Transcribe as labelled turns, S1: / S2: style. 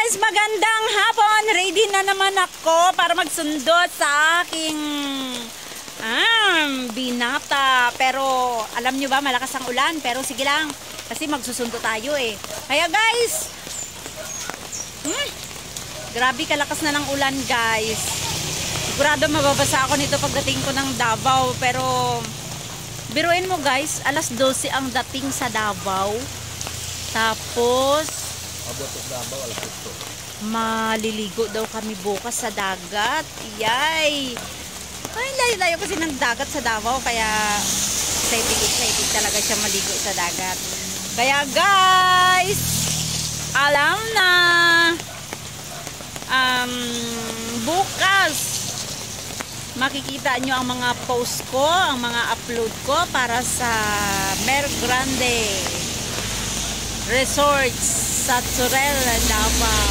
S1: guys, magandang hapon. Ready na naman ako para magsundo sa aking binata. Pero alam nyo ba, malakas ang ulan. Pero sige lang, kasi magsusundo tayo eh. Kaya guys, grabe kalakas na ng ulan guys. Sigurado mababasa ako nito pagdating ko ng Davao. Pero biruin mo guys, alas 12 ang dating sa Davao. Tapos maliligo daw kami bukas sa dagat. Yay! Ay, layo-layo kasi ng dagat sa Davao. Kaya excited talaga siya maligo sa dagat. Kaya guys, alam na, bukas makikita nyo ang mga post ko, ang mga upload ko para sa Mer Grande Resorts sa Surel, Davao.